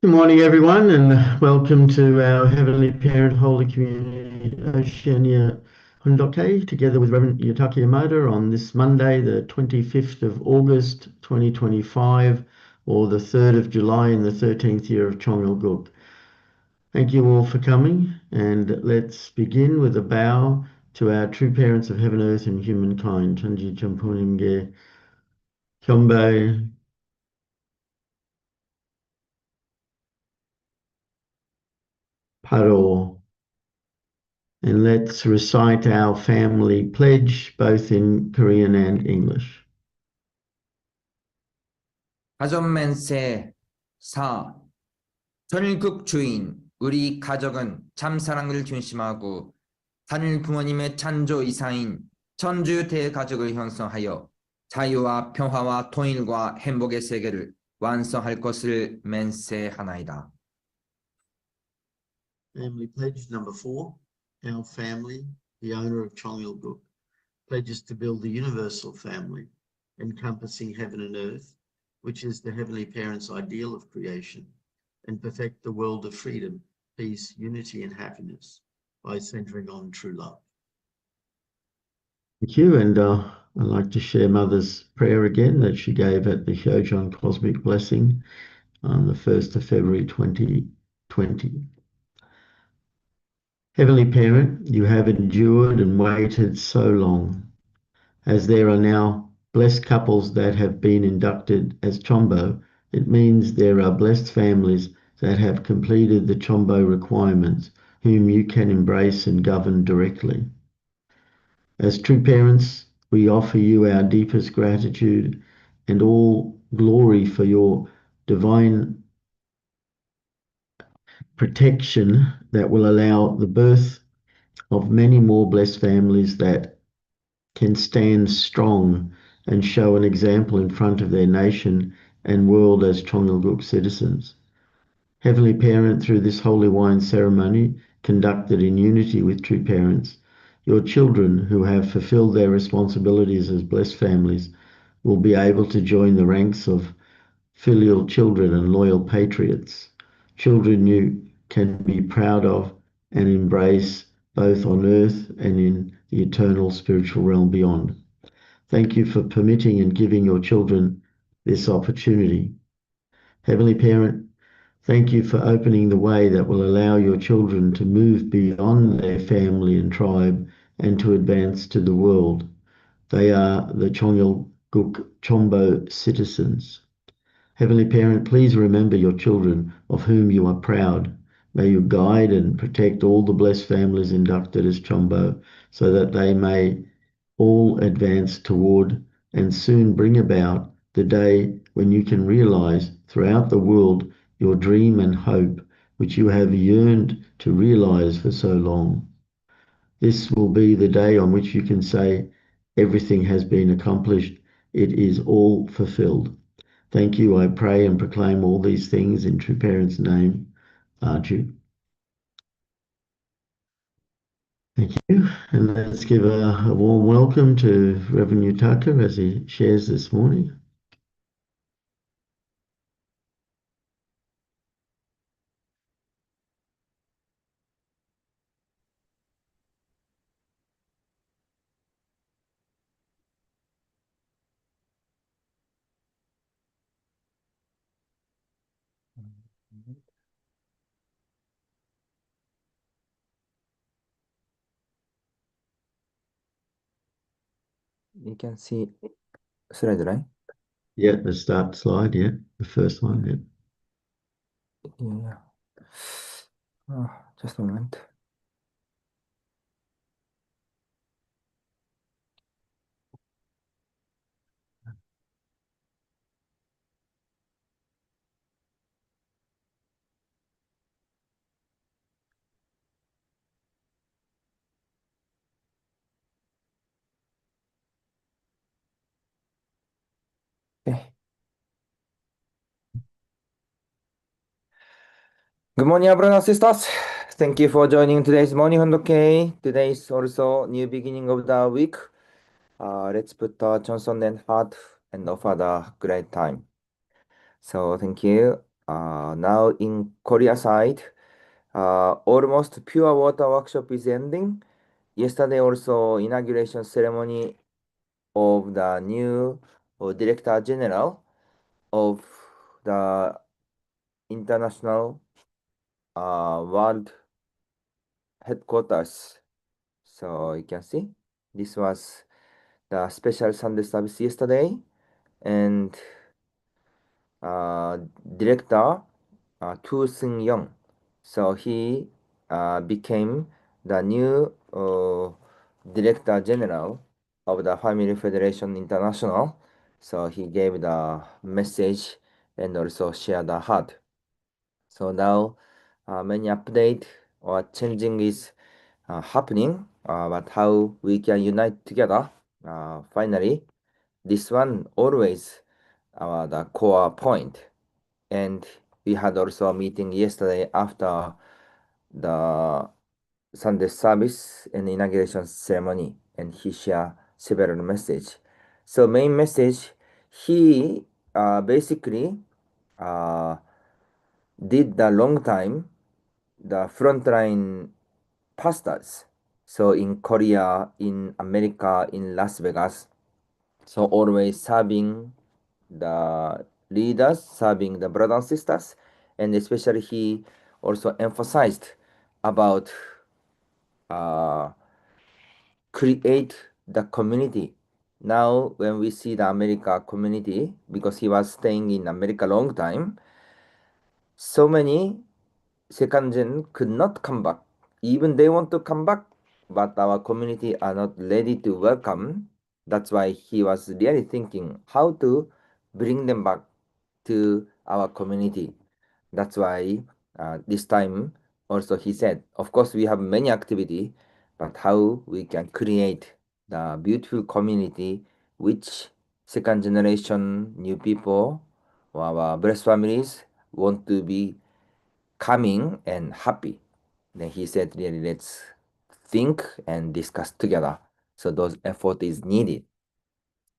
Good morning, everyone, and welcome to our Heavenly Parent Holy Community Oceania Hundoke, together with Rev Yutaka Yamada on this Monday, the 25th of August 2025, or the 3rd of July in the 13th year of Chongalguk. Thank you all for coming, and let's begin with a bow to our true parents of heaven, earth, and humankind. Chanji Champuninge, Kyombe, Paro. And let's recite our family pledge both in Korean and English. 가전맨세 4. 전일국 주인 우리 가족은 참사랑을 중심하고 하늘 부모님의 창조 이사인 천주 대가족을 형성하여 자유와 평화와 통일과 행복의 세계를 완성할 것을 맹세하나이다. Family pledge number 4. Our family, the owner of Chongalguk, pledges to build the universal family, encompassing heaven and earth, which is the Heavenly Parent's ideal of creation, and perfect the world of freedom, peace, unity, and happiness by centering on true love. Thank you, and I'd like to share Mother's prayer again that she gave at the Hyojon Cosmic Blessing on the 1st of February 2020. Heavenly Parent, you have endured and waited so long. As there are now blessed couples that have been inducted as Chombo, it means there are blessed families that have completed the Chombo requirements, whom you can embrace and govern directly. As true parents, we offer you our deepest gratitude and all glory for your divine protection that will allow the birth of many more blessed families that can stand strong and show an example in front of their nation and world as Chongalguk citizens. Heavenly Parent, through this holy wine ceremony conducted in unity with true parents, your children who have fulfilled their responsibilities as blessed families will be able to join the ranks of filial children and loyal patriots, children you can be proud of and embrace both on earth and in the eternal spiritual realm beyond. Thank you for permitting and giving your children this opportunity. Heavenly Parent, thank you for opening the way that will allow your children to move beyond their family and tribe and to advance to the world. They are the Chongalguk Chombo citizens. Heavenly Parent, please remember your children of whom you are proud. May you guide and protect all the blessed families inducted as Chombo so that they may all advance toward and soon bring about the day when you can realize throughout the world your dream and hope which you have yearned to realize for so long. This will be the day on which you can say, everything has been accomplished. It is all fulfilled. Thank you. I pray and proclaim all these things in true parents' name. Arju. Thank you. And let's give a warm welcome to Reverend Yutaka as he shares this morning. You can see slide, right? Yeah, the start slide, yeah, the first one, yeah. Yeah. Just a moment. Okay. Good morning, brothers and sisters. Thank you for joining today's morning Hondoke. Today is also new beginning of the week. Let's put the Johnson and heart and offer the great time. So thank you. Now in Korea side, almost pure water workshop is ending. Yesterday also inauguration ceremony of the new Director General of the International World Headquarters. So you can see this was the special Sunday service yesterday, and director Tu Seung Young. So he became the new director general of the Family Federation International. So he gave the message and also shared the heart. So now many update or changing is happening, but how we can unite together. Finally, this one always the core point. And we had also a meeting yesterday after the Sunday service and inauguration ceremony, and he shared several message. So main message, he basically uh, did the long time the frontline pastors. So in Korea, in America, in Las Vegas, so always serving the leaders, serving the brothers and sisters, and especially he also emphasized about uh, create the community. Now, when we see the America community, because he was staying in America long time, so many second gen could not come back. Even they want to come back, but our community are not ready to welcome. That's why he was really thinking how to bring them back to our community. That's why this time also he said, of course we have many activity, but how we can create the beautiful community which second generation new people or our breast families want to be coming and happy. Then he said, really, let's think and discuss together. So those effort is needed.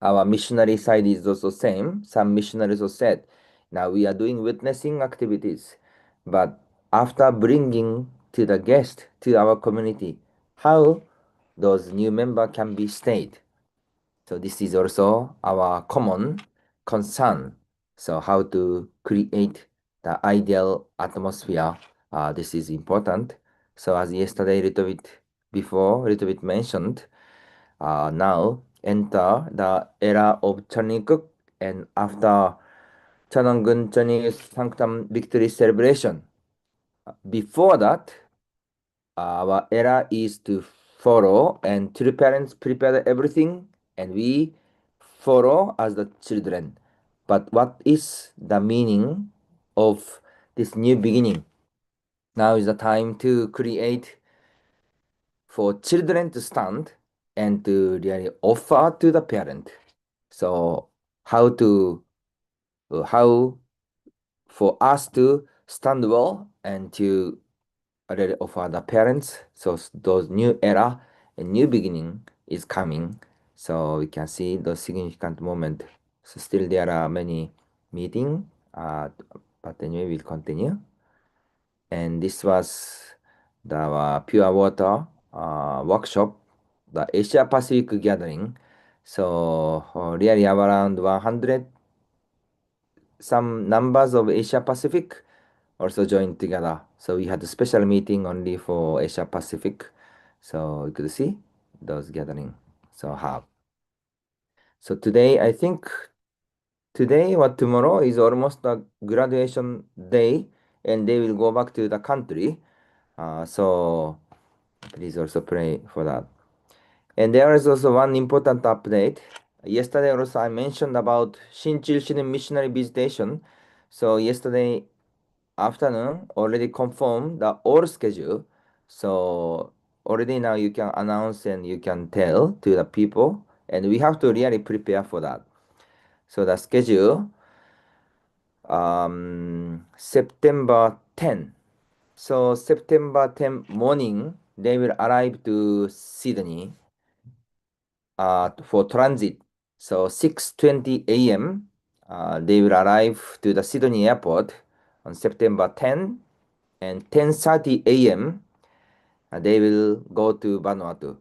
Our missionary side is also same. Some missionaries also said, now we are doing witnessing activities, but after bringing to the guest to our community, how those new member can be stayed. So this is also our common concern. So how to create the ideal atmosphere. This is important. So as yesterday, a little bit mentioned, now enter the era of Chanikuk, and after Chanongun Chanil Sanctum Victory Celebration. Before that, our era is to follow, and three parents prepare everything, and we follow as the children. But what is the meaning of this new beginning? Now is the time to create for children to stand and to really offer to the parent. So how for us to stand well and to really offer the parents. So those new era and new beginning is coming. So we can see the significant moment. So still there are many meeting, but anyway we'll continue. And this was the pure water workshop, the Asia Pacific gathering. So really around 100 some numbers of Asia Pacific also joined together. So we had a special meeting only for Asia Pacific. So you could see those gathering. So have. So today, I think today or tomorrow is almost the graduation day, and they will go back to the country. So please also pray for that. And there is also one important update. Yesterday also I mentioned about Shinchil Shin missionary visitation. So yesterday afternoon already confirmed the all schedule. So already now you can announce and you can tell to the people, and we have to really prepare for that. So the schedule, September 10. So September 10 morning, they will arrive to Sydney for transit. So 6:20 a.m. They will arrive to the Sydney airport. on September 10 and 10:30 a.m. They will go to Vanuatu.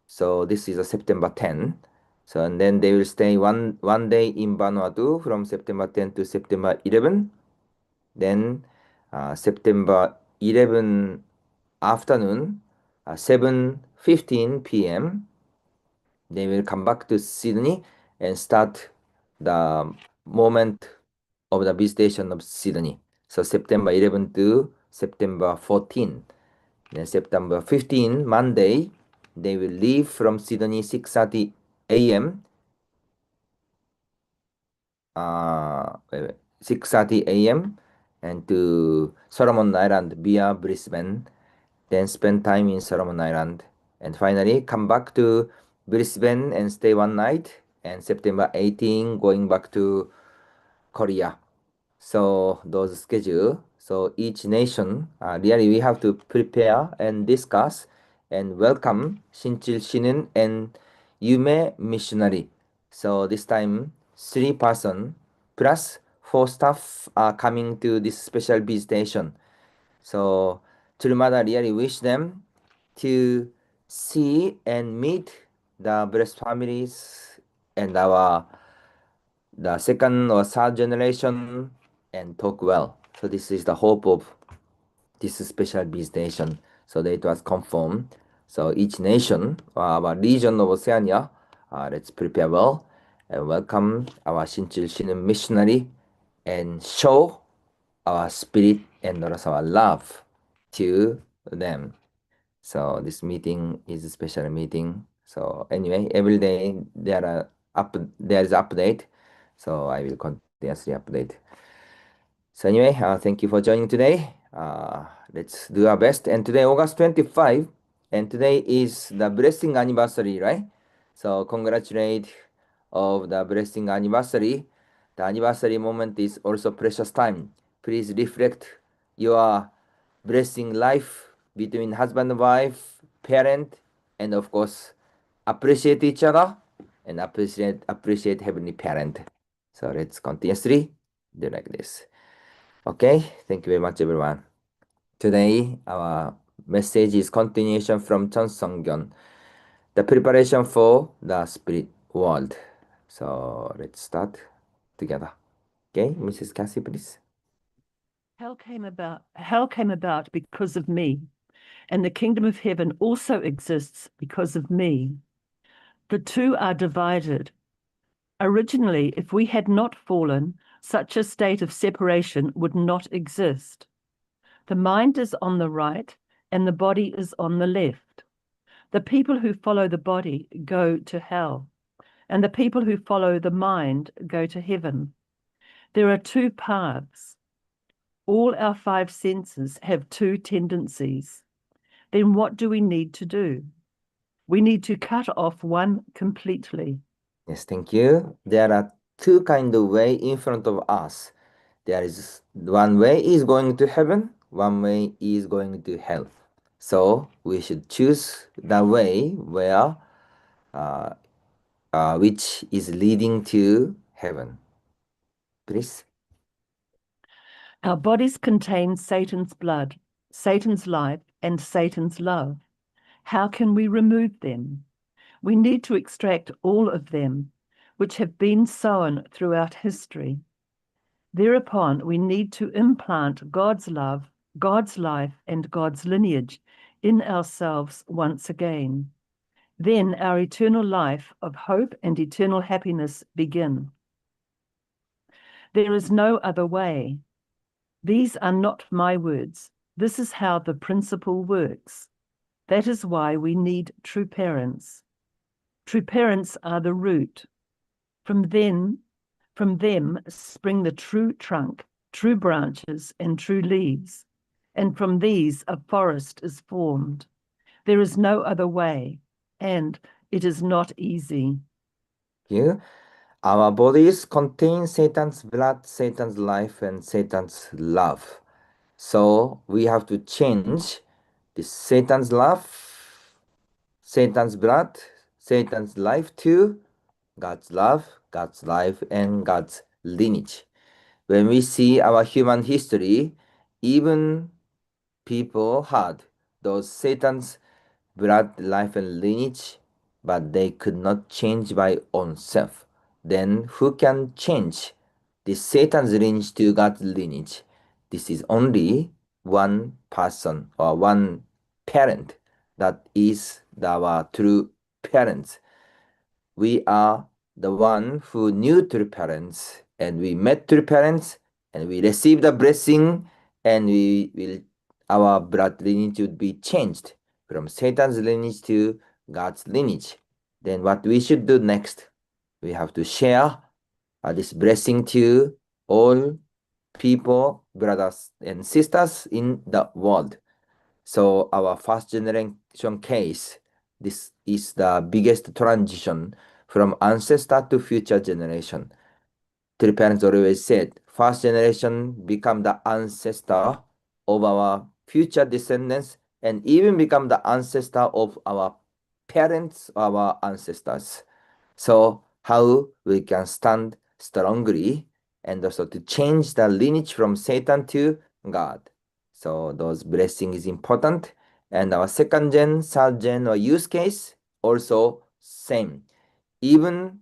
So this is a September 10. So and then they will stay one day in Vanuatu from September 10 to September 11. Then September 11 afternoon, 7:15 p.m. They will come back to Sydney and start the moment of the visitation of Sydney. So September 11 to September 14. Then September 15, Monday, they will leave from Sydney 6:30 a.m. 6:30 a.m. and to Solomon Island via Brisbane, then spend time in Solomon Island, and finally come back to Brisbane and stay one night, and September 18 going back to Korea. So those schedule. So each nation, really we have to prepare and discuss and welcome Shinchil Shinin and Yume missionary. So this time 3 person plus 4 staff are coming to this special visitation. So Chulumada really wish them to see and meet the blessed families and our the second or third generation and talk well. So this is the hope of this special visitation. So that it was confirmed. So each nation, our region of Oceania, let's prepare well and welcome our Shinchil Shinin missionary and show our spirit and also our love to them. So this meeting is a special meeting. So anyway, every day there is update. So I will continuously update. So anyway, thank you for joining today. Let's do our best. And today, August 25, and today is the blessing anniversary, right? So congratulate of the blessing anniversary. The anniversary moment is also precious time. Please reflect your blessing life between husband and wife, parent, and of course, appreciate each other and appreciate heavenly parent. So let's continuously do like this. Okay, thank you very much, everyone. Today, our message is continuation from Chon Song-gyon, the preparation for the spirit world. So let's start together. Okay, Mrs. Cassie, please. Hell came about because of me, and the kingdom of heaven also exists because of me. The two are divided. Originally, if we had not fallen, such a state of separation would not exist. The mind is on the right and the body is on the left. The people who follow the body go to hell, and the people who follow the mind go to heaven. There are two paths. All our 5 senses have 2 tendencies. Then what do we need to do? We need to cut off one completely. Yes, thank you. There are two kind of way in front of us. There is one way is going to heaven, one way is going to hell. So we should choose the way where which is leading to heaven. Please. Our bodies contain Satan's blood, Satan's life, and Satan's love. How can we remove them? We need to extract all of them, which have been sown throughout history. Thereupon, we need to implant God's love, God's life, and God's lineage in ourselves once again. Then our eternal life of hope and eternal happiness begin. There is no other way. These are not my words. This is how the principle works. That is why we need true parents. True parents are the root. From them spring the true trunk, true branches, and true leaves. And from these a forest is formed. There is no other way, and it is not easy. Here, our bodies contain Satan's blood, Satan's life, and Satan's love. So we have to change this Satan's love, Satan's blood, Satan's life to God's love, God's life, and God's lineage. when we see our human history, even people had those Satan's blood, life, and lineage, but they could not change by own self. Then who can change this Satan's lineage to God's lineage? This is only one person or one parent that is our true parents. We are the one who knew true parents, and we met true parents, and we received a blessing, and our blood lineage would be changed from Satan's lineage to God's lineage. Then what we should do next? We have to share this blessing to all people, brothers and sisters in the world. So our first generation case, this is the biggest transition from ancestor to future generation. Three parents always said, first generation become the ancestor of our future descendants and even become the ancestor of our parents, our ancestors. So how we can stand strongly and also to change the lineage from Satan to God. So those blessing is important. And our second gen, third gen or use case also same. Even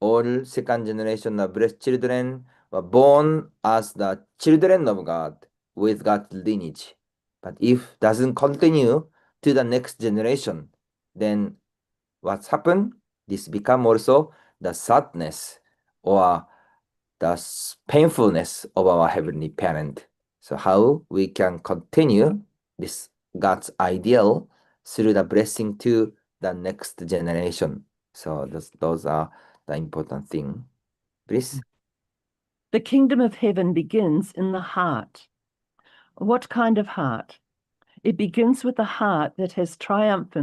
all second generation of blessed children were born as the children of God with God's lineage. But if doesn't continue to the next generation, then what's happened? This become also the sadness or the painfulness of our heavenly parent. So how we can continue this God's ideal through the blessing to the next generation. So those are the important thing. Please. The kingdom of heaven begins in the heart. What kind of heart? It begins with a heart that has triumphed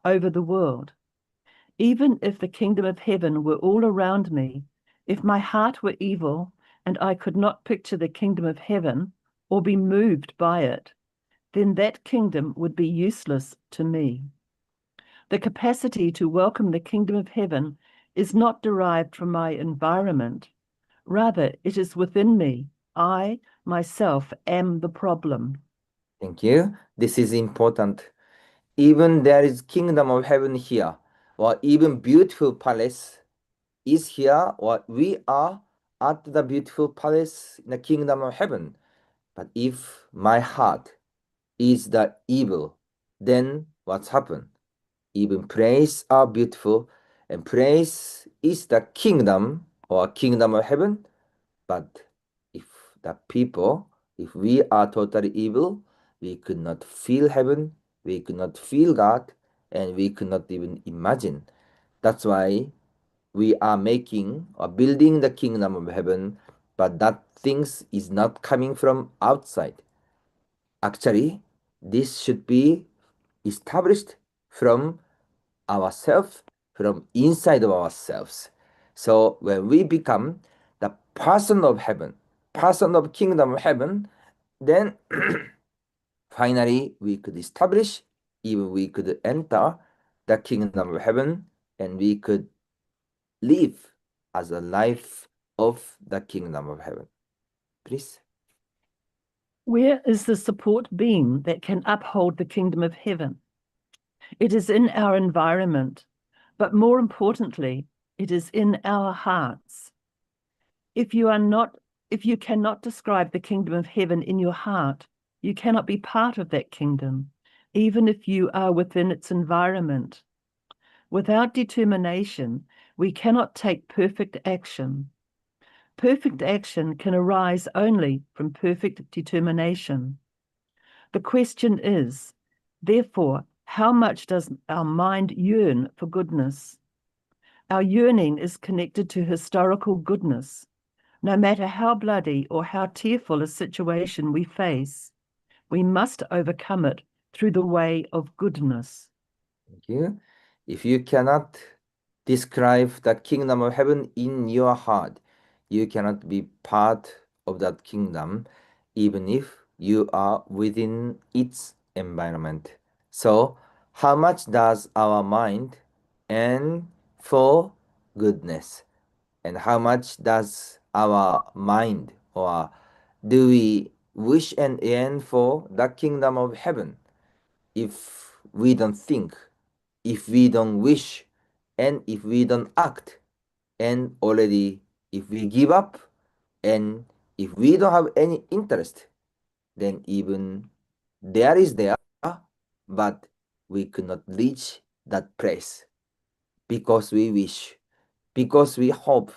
over the world. Even if the kingdom of heaven were all around me, if my heart were evil and I could not picture the kingdom of heaven or be moved by it, then that kingdom would be useless to me. The capacity to welcome the kingdom of heaven is not derived from my environment. Rather, it is within me. I, myself, am the problem. Thank you. This is important. Even there is kingdom of heaven here, or even beautiful palace is here, or we are at the beautiful palace in the kingdom of heaven. But if my heart is the evil, then what's happened? Even praise are beautiful, and praise is the kingdom or kingdom of heaven. But if the people, if we are totally evil, we could not feel heaven, we could not feel God, and we could not even imagine. That's why we are making or building the kingdom of heaven, but that things is not coming from outside. Actually, this should be established from ourselves, from inside of ourselves. So when we become the person of heaven, person of kingdom of heaven, then finally we could establish, even we could enter the kingdom of heaven, and we could live as a life of the kingdom of heaven. Please. Where is the support beam that can uphold the kingdom of heaven? It is in our environment, but more importantly, it is in our hearts. If you cannot describe the kingdom of heaven in your heart, you cannot be part of that kingdom, even if you are within its environment. Without determination, we cannot take perfect action. Perfect action can arise only from perfect determination. The question is, therefore, how much does our mind yearn for goodness? Our yearning is connected to historical goodness. No matter how bloody or how tearful a situation we face, we must overcome it through the way of goodness. Thank you. If you cannot describe the kingdom of heaven in your heart, you cannot be part of that kingdom, even if you are within its environment. So, how much does our mind and for goodness? And how much does our mind, or do we wish and yearn for the kingdom of heaven? If we don't think, if we don't wish, and if we don't act, and already if we give up, and if we don't have any interest, then even there is there, but we could not reach that place because we wish, because we hope,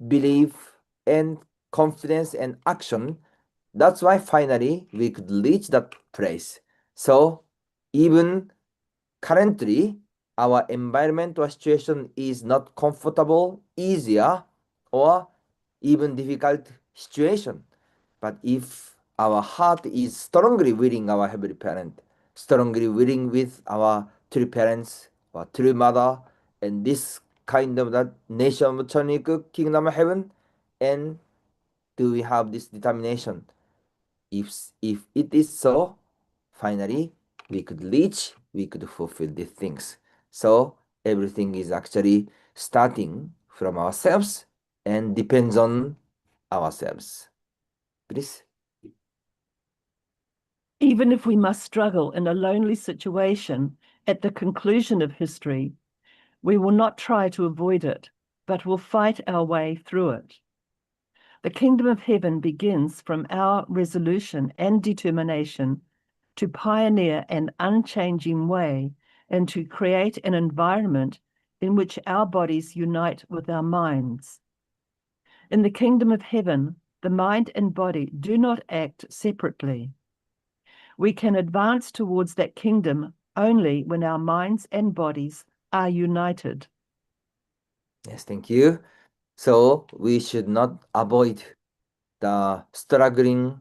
believe, and confidence and action. That's why finally we could reach that place. So even currently, our environment or situation is not comfortable, easier, or even difficult situation. But if our heart is strongly willing our Heavenly Parent, strongly willing with our true parents or true mother, and this kind of that nation of Choniku, Kingdom of Heaven, and do we have this determination? If it is so, finally we could reach, we could fulfill these things. So everything is actually starting from ourselves and depends on ourselves. Please. Even if we must struggle in a lonely situation at the conclusion of history, we will not try to avoid it, but will fight our way through it. The kingdom of heaven begins from our resolution and determination to pioneer an unchanging way and to create an environment in which our bodies unite with our minds. In the kingdom of heaven, the mind and body do not act separately. We can advance towards that kingdom only when our minds and bodies are united. Yes, thank you. So we should not avoid the struggling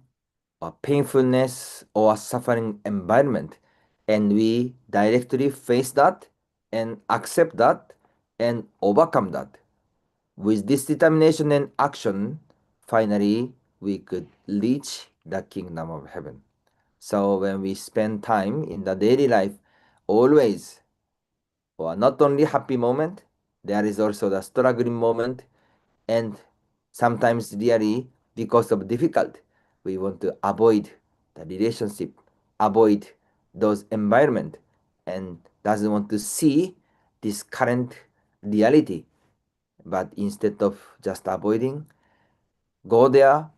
or painfulness or suffering environment, and we directly face that and accept that and overcome that. With this determination and action, finally we could reach the kingdom of heaven. So when we spend time in the daily life, always, or not only happy moment, there is also the struggling moment, and sometimes really because of difficult, we want to avoid the relationship, avoid those environment, and doesn't want to see this current reality. But instead of just avoiding, go there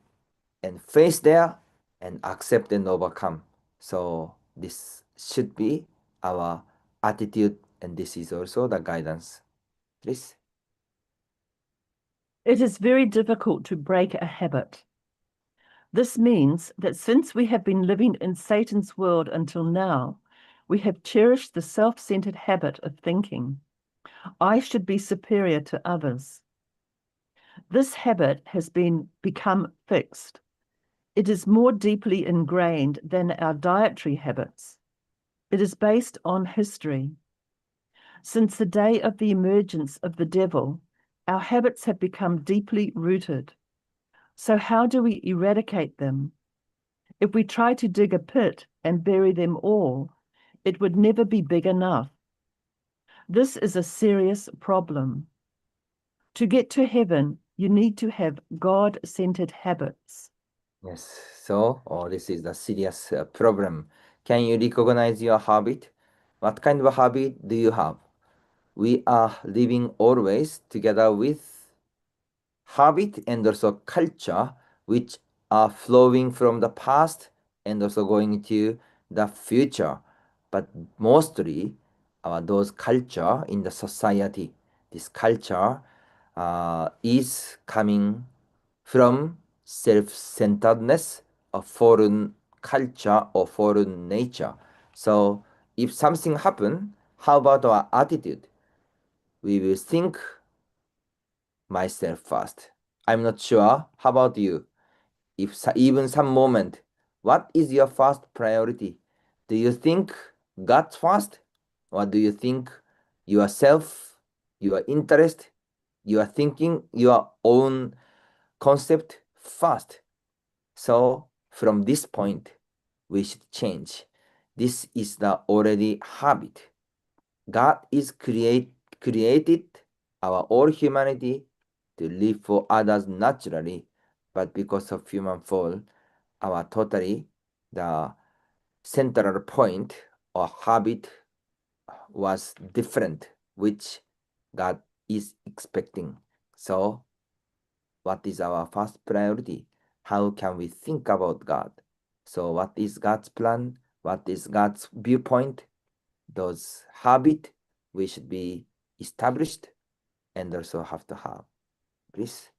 and face there and accept and overcome. So this should be our attitude, and this is also the guidance. Please. It is very difficult to break a habit. This means that since we have been living in Satan's world until now, we have cherished the self-centered habit of thinking, I should be superior to others. This habit has become fixed. It is more deeply ingrained than our dietary habits. It is based on history. Since the day of the emergence of the devil, our habits have become deeply rooted. So how do we eradicate them? If we try to dig a pit and bury them all, it would never be big enough. This is a serious problem. To get to heaven, you need to have God-centered habits. Yes, so this is a serious problem. Can you recognize your habit? What kind of habit do you have? We are living always together with habit and also culture, which are flowing from the past and also going to the future. But mostly, those culture in the society, this culture is coming from self-centeredness, a foreign culture or foreign nature. So if something happen, how about our attitude? We will think myself first. I'm not sure. How about you? If even some moment, what is your first priority? Do you think God first, or do you think yourself, your interest, you are thinking your own concept first? So from this point, we should change. This is the already habit. God is created our all humanity to live for others naturally, but because of human fall, our totally the central point or habit was different, which God is expecting. So, what is our first priority? How can we think about God? So, what is God's plan? What is God's viewpoint? Those habits we should be established and also have to have. Please.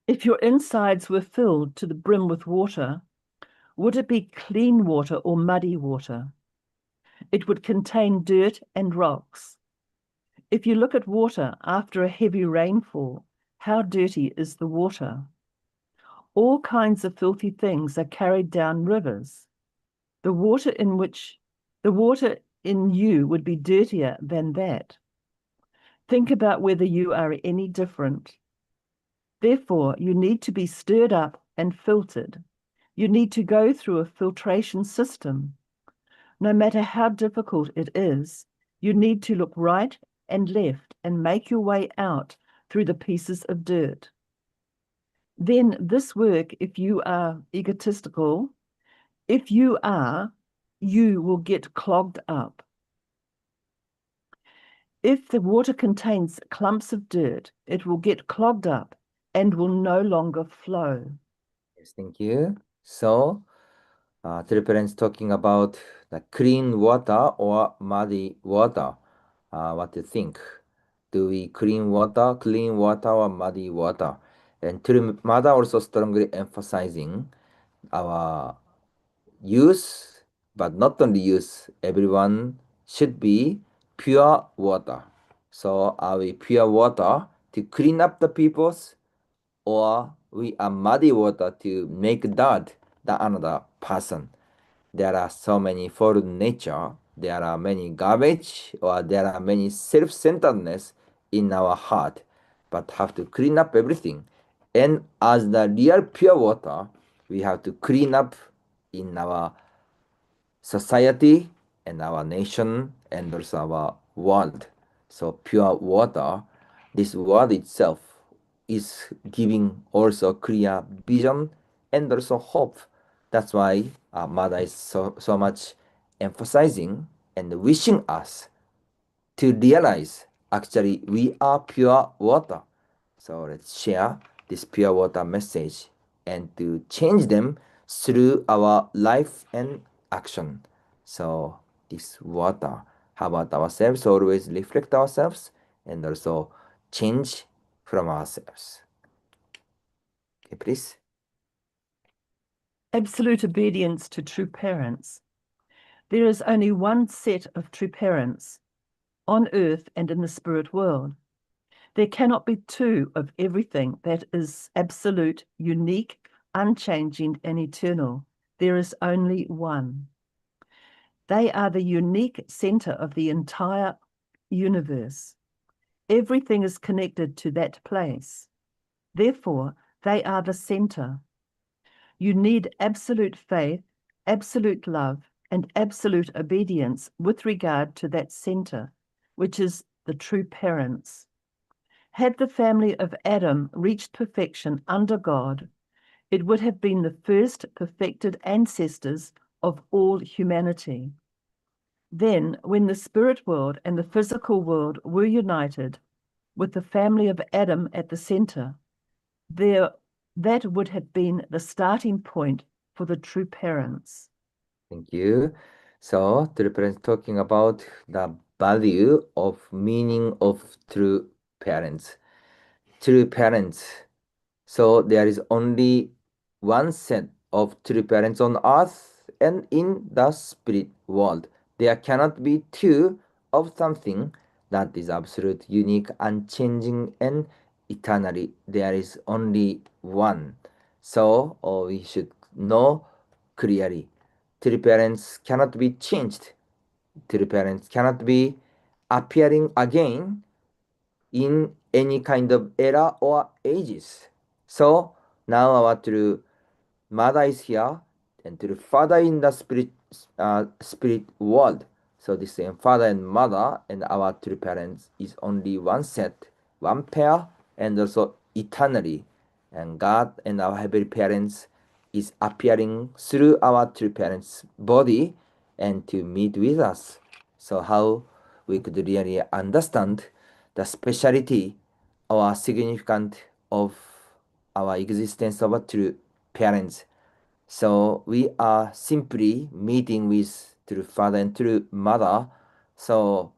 If your insides were filled to the brim with water, would it be clean water or muddy water? It would contain dirt and rocks. If you look at water after a heavy rainfall, how dirty is the water? All kinds of filthy things are carried down rivers. The water in you would be dirtier than that. Think about whether you are any different. Therefore, you need to be stirred up and filtered. You need to go through a filtration system. No matter how difficult it is, you need to look right and left and make your way out through the pieces of dirt. Then this work, if you are egotistical, you will get clogged up. If the water contains clumps of dirt, it will get clogged up and will no longer flow. Yes, thank you. So, three parents talking about the clean water or muddy water. What do you think? Do we clean water or muddy water? And True Mother also strongly emphasizing our use, but not only use, everyone should be pure water. So are we pure water to clean up the peoples, or we are muddy water to make dirt the another person? There are so many fallen nature, there are many garbage, or there are many self-centeredness in our heart, but have to clean up everything. And as the real pure water, we have to clean up in our society and our nation and also our world. So pure water, this word itself is giving also clear vision and also hope. That's why Mother is so much emphasizing and wishing us to realize actually we are pure water. So let's share this pure water message and to change them through our life and action. So this water, how about ourselves? Always reflect ourselves and also change from ourselves. Okay, please. Absolute obedience to true parents. There is only one set of true parents on earth and in the spirit world. There cannot be two of everything that is absolute, unique, unchanging, and eternal. There is only one. They are the unique center of the entire universe. Everything is connected to that place. Therefore, they are the center. You need absolute faith, absolute love, and absolute obedience with regard to that center, which is the true parents. Had the family of Adam reached perfection under God, it would have been the first perfected ancestors of all humanity. Then, when the spirit world and the physical world were united, with the family of Adam at the center, that would have been the starting point for the true parents. Thank you. So, the reference talking about the value of meaning of true parents. True parents. So there is only one set of true parents on earth and in the spirit world. There cannot be two of something that is absolute, unique, unchanging, and eternally. There is only one. So we should know clearly. True parents cannot be changed. True parents cannot be appearing again in any kind of era or ages. So now our true mother is here and true father in the spirit world. So this father and mother and our true parents is only one set, one pair, and also eternally. And God and our heavenly parents is appearing through our true parents' body and to meet with us. So how we could really understand the speciality or significance of our existence of our true parents. So we are simply meeting with true father and true mother. So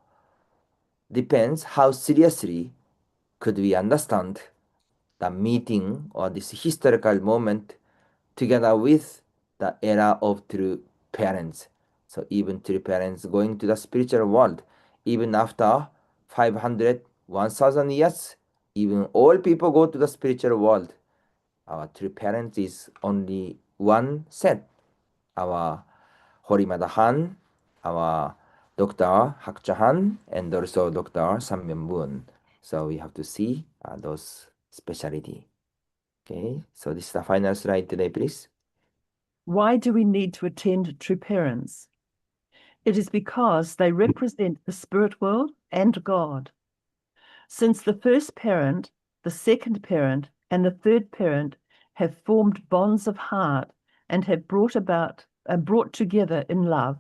depends how seriously could we understand the meeting or this historical moment together with the era of true parents. So even true parents going to the spiritual world, even after 500, 1000 years, even all people go to the spiritual world. Our true parents is only one set. Our Holy Mother Han, our Dr. Hakcha Han, and also Dr. Samyeon Moon. So we have to see those specialty. Okay, so this is the final slide today, please. Why do we need to attend true parents? It is because they represent the spirit world and God. Since the first parent, the second parent, and the third parent have formed bonds of heart and have brought together in love.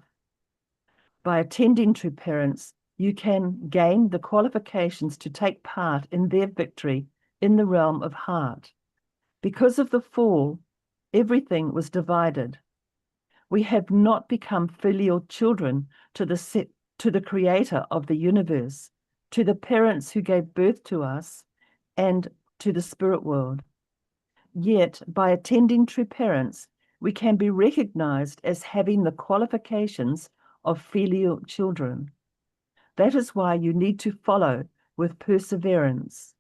By attending true parents, you can gain the qualifications to take part in their victory in the realm of heart. Because of the fall, everything was divided. We have not become filial children to the creator of the universe, to the parents who gave birth to us, and to the spirit world. Yet, by attending true parents, we can be recognized as having the qualifications of filial children. That is why you need to follow with perseverance.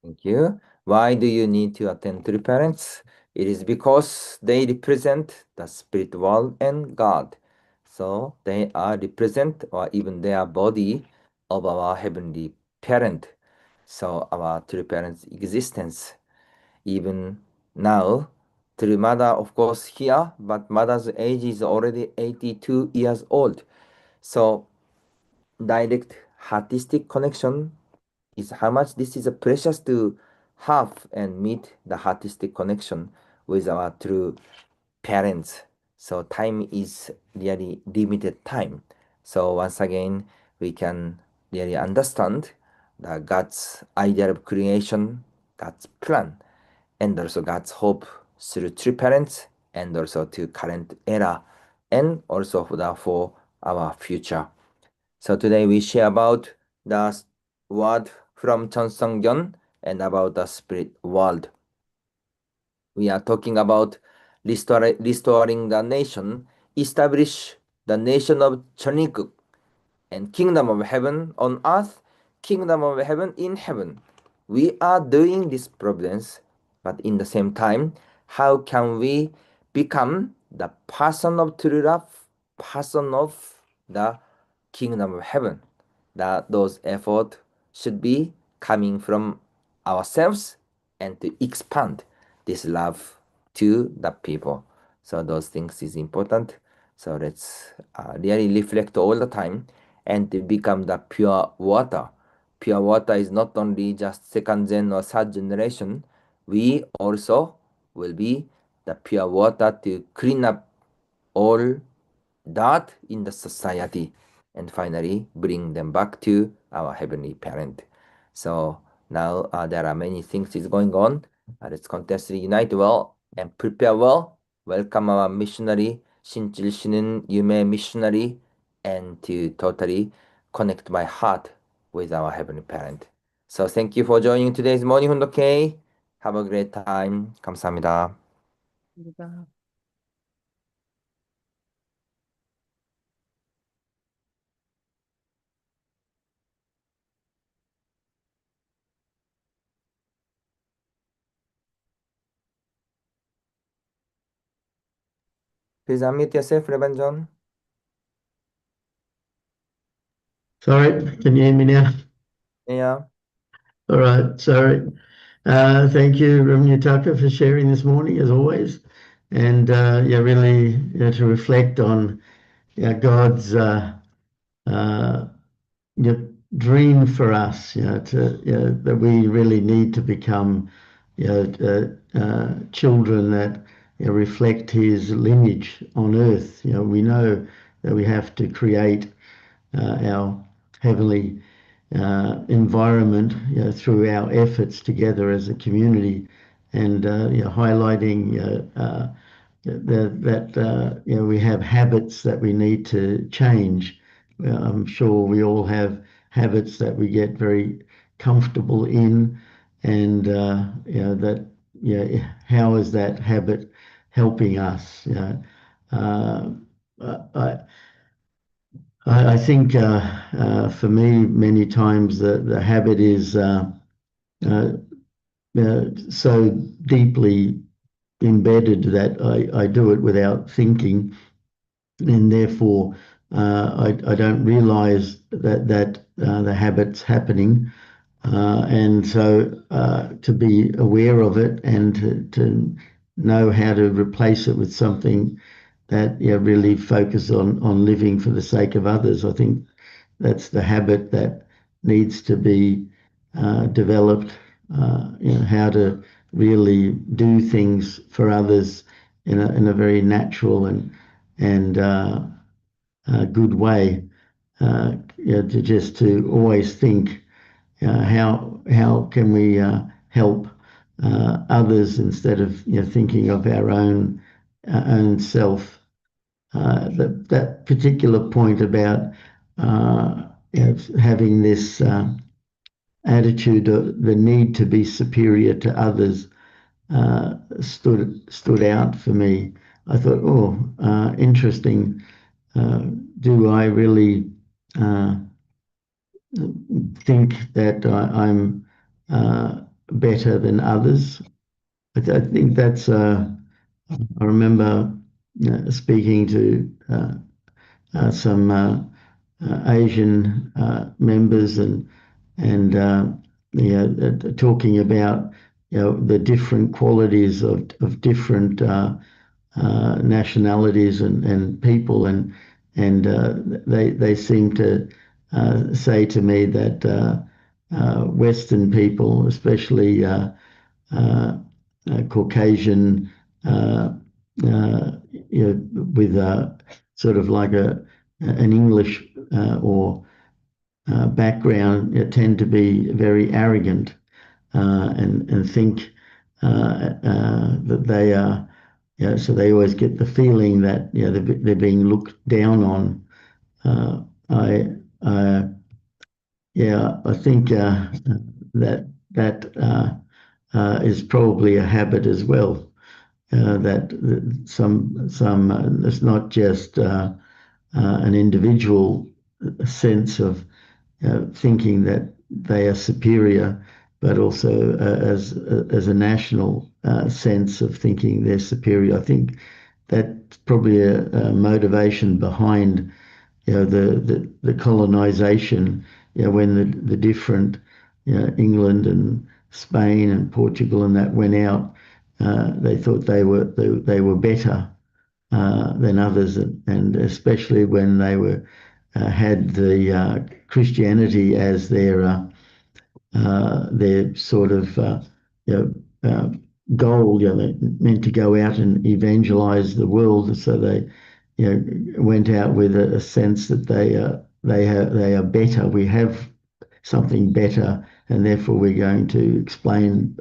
Thank you. Why do you need to attend to the parents? It is because they represent the spirit world and God. So they are represent or even their body of our heavenly parent. So our true parents' existence. Even now, true mother, of course, here, but mother's age is already 82 years old. So direct artistic connection is how much this is a precious to have and meet the artistic connection with our true parents. So time is really limited time. So once again, we can really understand the God's idea of creation, God's plan, and also God's hope through true parents, and also to current era, and also for our future. So today we share about the word from Cheonsongyeon and about the spirit world. We are talking about restoring the nation, establish the nation of Cheoniguk, and kingdom of heaven on earth, kingdom of heaven in heaven. We are doing these problems, but in the same time, how can we become the person of true love, person of the kingdom of heaven? That those efforts should be coming from ourselves and to expand this love to the people. So those things is important. So let's really reflect all the time and to become the pure water. Pure water is not only just second gen or third generation. We also will be the pure water to clean up all that in the society and finally bring them back to our heavenly parent. So now there are many things is going on. Let's continuously unite well and prepare well. Welcome our missionary, 신질 씨는 유매 missionary, and to totally connect my heart with our heavenly parent. So thank you for joining today's morning 훈독회. Have a great time. 감사합니다. Please unmute yourself, Reverend John. Sorry, can you hear me now? Yeah. All right, sorry. Thank you, Rev Yutaka, for sharing this morning, as always. And yeah, really to reflect on God's dream for us, that we really need to become, children that reflect His lineage on earth. We know that we have to create our heavenly environment, through our efforts together as a community, and highlighting that we have habits that we need to change. I'm sure we all have habits that we get very comfortable in, and how is that habit helping us? Uh, I, I think for me, many times the habit is uh, so deeply embedded that I do it without thinking, and therefore I don't realize that the habit's happening. And so to be aware of it and to know how to replace it with something that really focus on living for the sake of others. I think that's the habit that needs to be developed. How to really do things for others in a very natural and good way. To always think, how can we help others instead of thinking of our own self. That particular point about having this attitude of the need to be superior to others stood out for me. I thought, oh, interesting. Do I really uh, think that I'm better than others? I think that's. I remember speaking to some Asian members and talking about the different qualities of different nationalities and people, and they seem to say to me that Western people, especially Caucasian, with sort of like an English or background, tend to be very arrogant and think that they are. So they always get the feeling that they're being looked down on. I I think that is probably a habit as well. That some it's not just an individual sense of thinking that they are superior, but also as a national sense of thinking they're superior. I think that's probably a motivation behind the colonization. When the different England and Spain and Portugal and that went out, they thought they were better than others, and especially when they were had the Christianity as their sort of goal. They meant to go out and evangelize the world, so they went out with a sense that they are better. We have something better, and therefore we're going to explain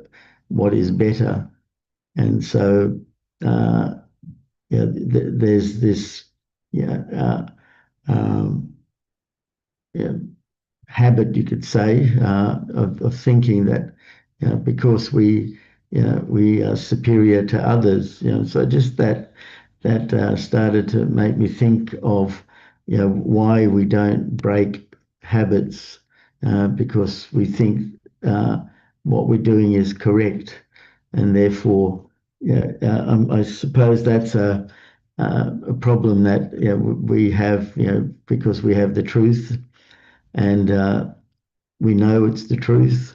what is better. And so there's this yeah, um, yeah, habit, you could say, of thinking that because we are superior to others. So just that started to make me think of why we don't break habits, because we think what we're doing is correct, and therefore I suppose that's a problem that we have, because we have the truth, and we know it's the truth,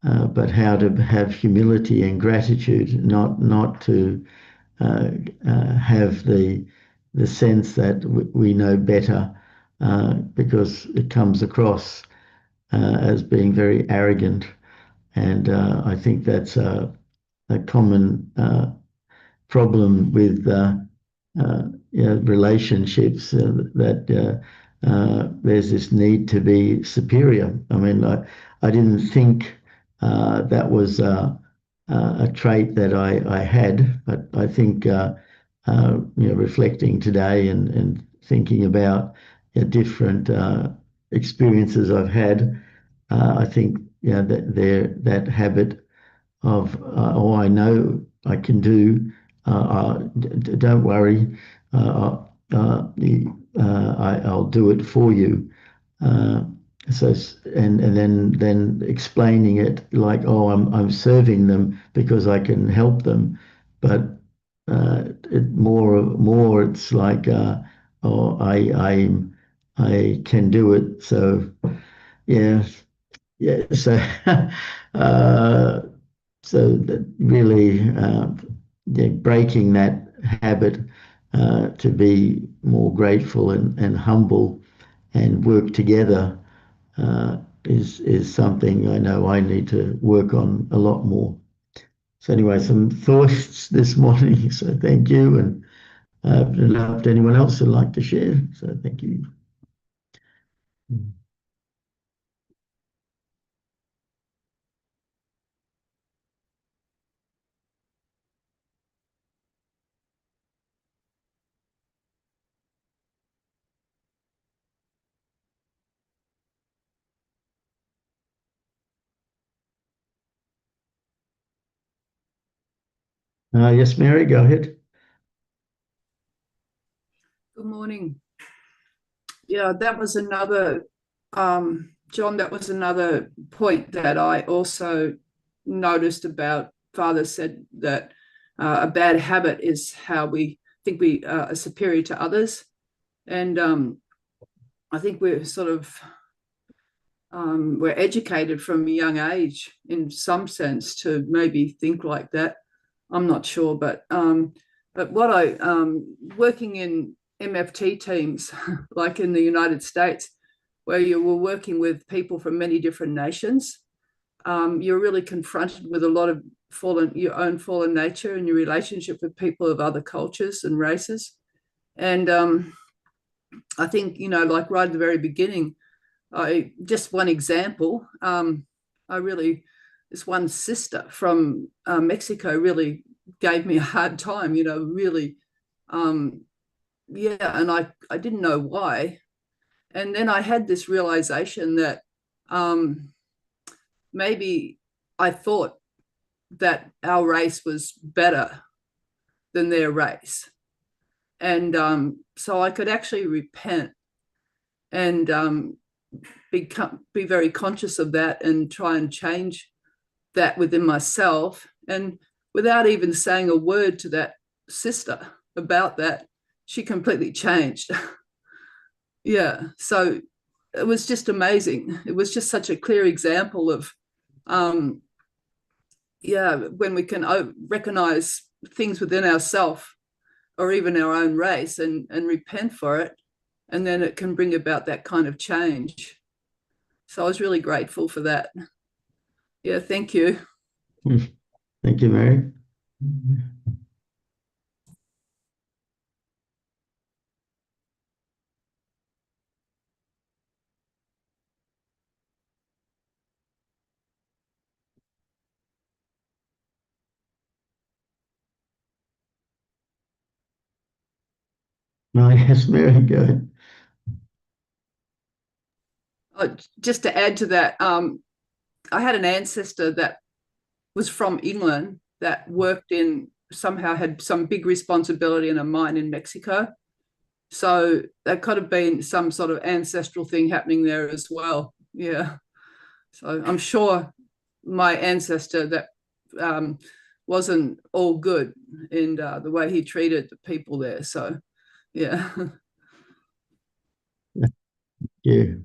but how to have humility and gratitude, not to uh, have the sense that we know better, because it comes across as being very arrogant. And I think that's a common problem with relationships, that there's this need to be superior. I mean, I didn't think that was a trait that I had, but I think reflecting today and thinking about different experiences I've had, I think that habit of oh, I know I can do. Don't worry, I'll do it for you. Uh, so and then explaining it like, oh, I'm serving them because I can help them, but more it's like, oh, I can do it. So yeah, yeah. So uh, so that really, breaking that habit to be more grateful and humble and work together is something I know I need to work on a lot more. So anyway, some thoughts this morning. So thank you, and I'd love to anyone else would like to share. So thank you. Yes, Mary, go ahead. Good morning. Yeah, that was another, John, that was another point that I also noticed about Father said that a bad habit is how we think we are superior to others. And I think we're sort of, we're educated from a young age in some sense to maybe think like that. I'm not sure, but what working in MFT teams, like in the United States, where you were working with people from many different nations, you're really confronted with a lot of your own fallen nature and your relationship with people of other cultures and races. And I think, like right at the very beginning, just one example, this one sister from Mexico really gave me a hard time, really, and I didn't know why. And then I had this realization that maybe I thought that our race was better than their race. And so I could actually repent and be very conscious of that and try and change that within myself. And without even saying a word to that sister about that, she completely changed. Yeah. So it was just amazing. It was just such a clear example of, when we can recognize things within ourselves or even our own race and repent for it. And then it can bring about that kind of change. So I was really grateful for that. Yeah, thank you. Thank you, Mary. No, yes, Mary, go ahead. Just to add to that, I had an ancestor that was from England that worked somehow had some big responsibility in a mine in Mexico. So that could have been some sort of ancestral thing happening there as well. Yeah. So I'm sure my ancestor that wasn't all good in the way he treated the people there. So, yeah. Yeah.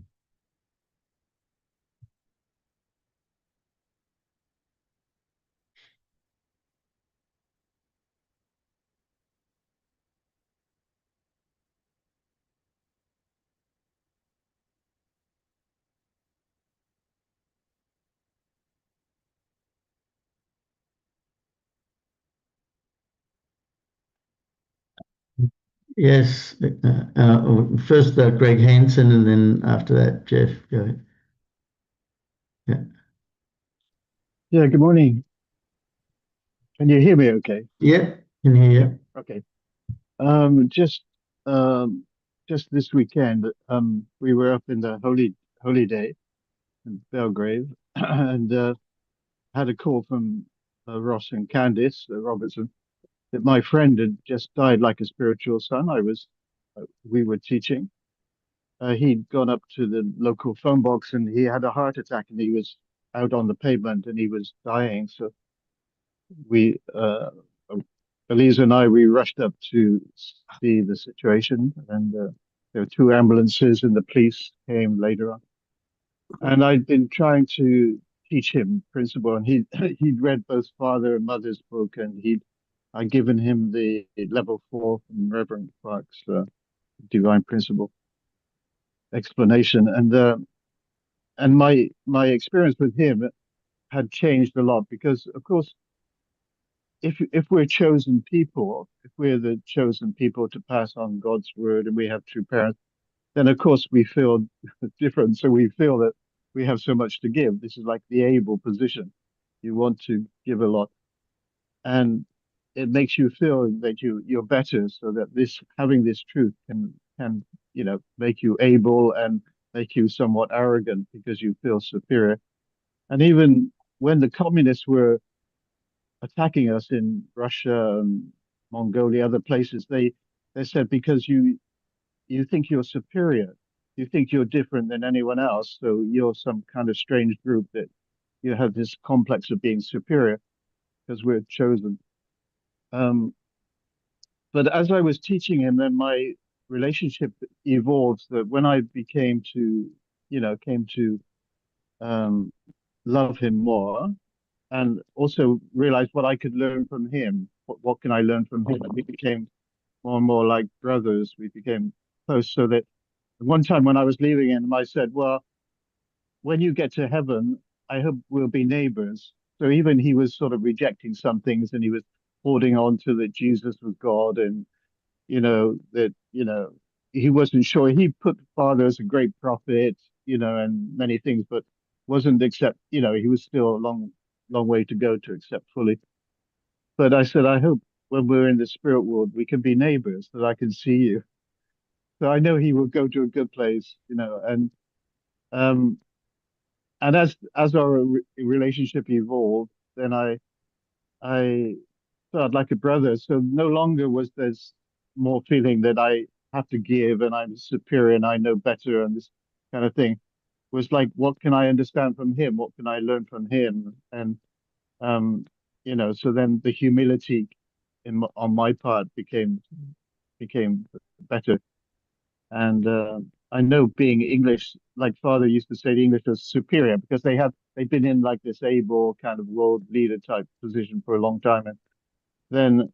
Yes. First, Greg Hansen, and then after that, Jeff. Go ahead. Yeah. Yeah, good morning. Can you hear me okay? Yeah. Can hear you. Okay. Um, just um, just this weekend, we were up in the Holy Day in Belgrave, and had a call from Ross and Candice Robertson that my friend had just died like a spiritual son. We were teaching. He'd gone up to the local phone box and he had a heart attack and he was out on the pavement and he was dying. So we, Elisa and I, we rushed up to see the situation, and there were two ambulances, and the police came later on. And I'd been trying to teach him principle, and he'd read both Father and Mother's book, and I'd given him the level 4 from Reverend Clark's Divine Principle explanation, and my experience with him had changed a lot because, of course, if we're chosen people, if we're the chosen people to pass on God's word and we have true parents, then of course we feel different. So we feel that we have so much to give. This is like the able position. You want to give a lot. And it makes you feel that you're better, so that this having this truth can make you able and make you somewhat arrogant because you feel superior. And even when the communists were attacking us in Russia and Mongolia, other places, they said because you think you're superior, you think you're different than anyone else, so you're some kind of strange group that you have this complex of being superior because we're chosen. But as I was teaching him, then my relationship evolved. That when I came to um, love him more, and also realized what I could learn from him. What can I learn from him? And we became more and more like brothers. We became close. So that one time when I was leaving him, I said, "Well, when you get to heaven, I hope we'll be neighbors." So even he was sort of rejecting some things, and he was holding on to that Jesus was God, and that he wasn't sure. He put Father as a great prophet, and many things, but wasn't accept. He was still a long way to go to accept fully. But I said, I hope when we're in the spirit world, we can be neighbors, that I can see you. So I know he will go to a good place, um, and as our relationship evolved, then I felt like a brother. So no longer was this more feeling that I have to give and I'm superior and I know better and this kind of thing. It was like, what can I understand from him? What can I learn from him? And so then the humility on my part became better. And I know being English, like Father used to say, the English was superior because they've been in like this able kind of world leader type position for a long time, and then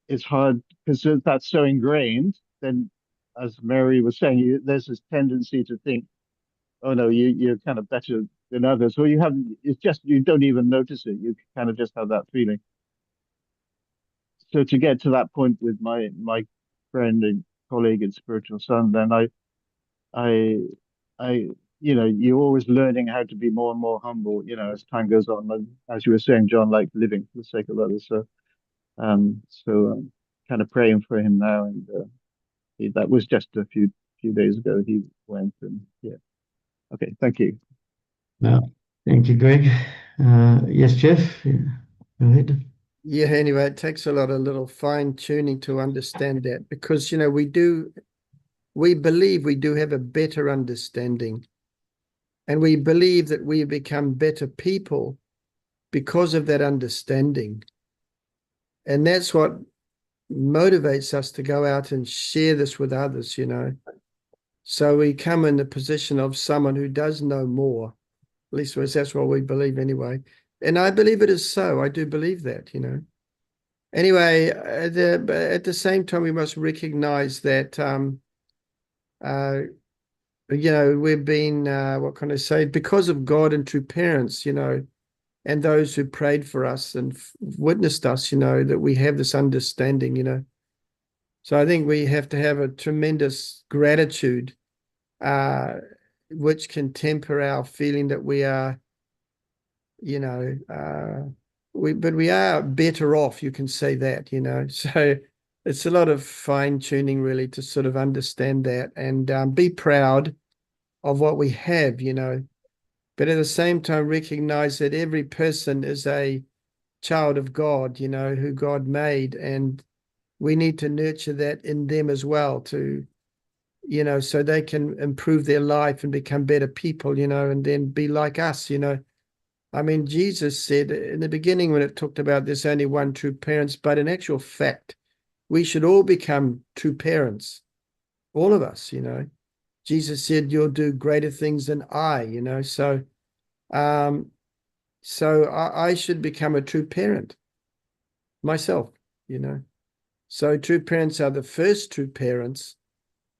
it's hard because that's so ingrained. Then, as Mary was saying, there's this tendency to think, oh no, you're kind of better than others, or you have. It's just you don't even notice it. You kind of just have that feeling. So to get to that point with my friend and colleague and spiritual son, then I, you're always learning how to be more and more humble, as time goes on. And as you were saying, John, like living for the sake of others. So kind of praying for him now, and that was just a few days ago. He went, and yeah. Okay, thank you. No, thank you, Greg. Yes, Jeff. Yeah. Go ahead. Yeah, anyway, it takes a lot of little fine tuning to understand that because, we believe we do have a better understanding, and we believe that we become better people because of that understanding. And that's what motivates us to go out and share this with others, So we come in the position of someone who does know more. At least that's what we believe anyway. And I believe it is so. I do believe that, Anyway, at the same time, we must recognize that, we've been, what can I say, because of God and true parents, and those who prayed for us and witnessed us, that we have this understanding, So I think we have to have a tremendous gratitude, which can temper our feeling that we are, but we are better off, you can say that, So it's a lot of fine tuning really to sort of understand that and be proud of what we have, but at the same time recognize that every person is a child of God, who God made, and we need to nurture that in them as well to, so they can improve their life and become better people, and then be like us, I mean, Jesus said in the beginning when it talked about there's only one true parents, but in actual fact, we should all become true parents, all of us, Jesus said, you'll do greater things than I, um, so I should become a true parent myself, So true parents are the first true parents,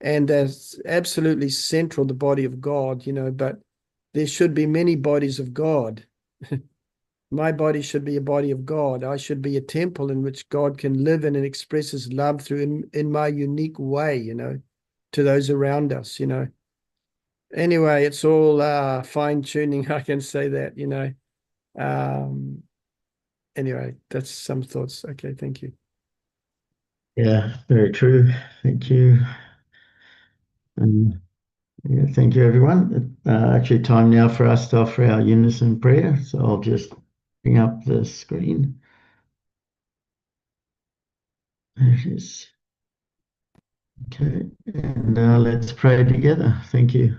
and that's absolutely central, the body of God, but there should be many bodies of God. My body should be a body of God. I should be a temple in which God can live in and express his love through in my unique way, to those around us, Anyway, it's all fine tuning, I can say that, Anyway, that's some thoughts. Okay, thank you. Yeah, very true. Thank you. And yeah, thank you, everyone. Actually, time now for us to offer our unison prayer. So I'll just bring up the screen. There it is. Okay, and let's pray together. Thank you.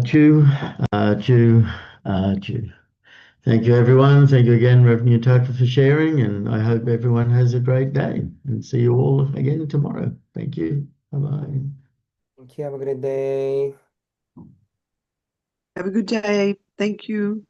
Chew, chew, chew. Thank you, everyone. Thank you again, Rev Yutaka, for sharing, and I hope everyone has a great day. And see you all again tomorrow. Thank you. Bye-bye. Thank you. Have a great day. Have a good day. Thank you.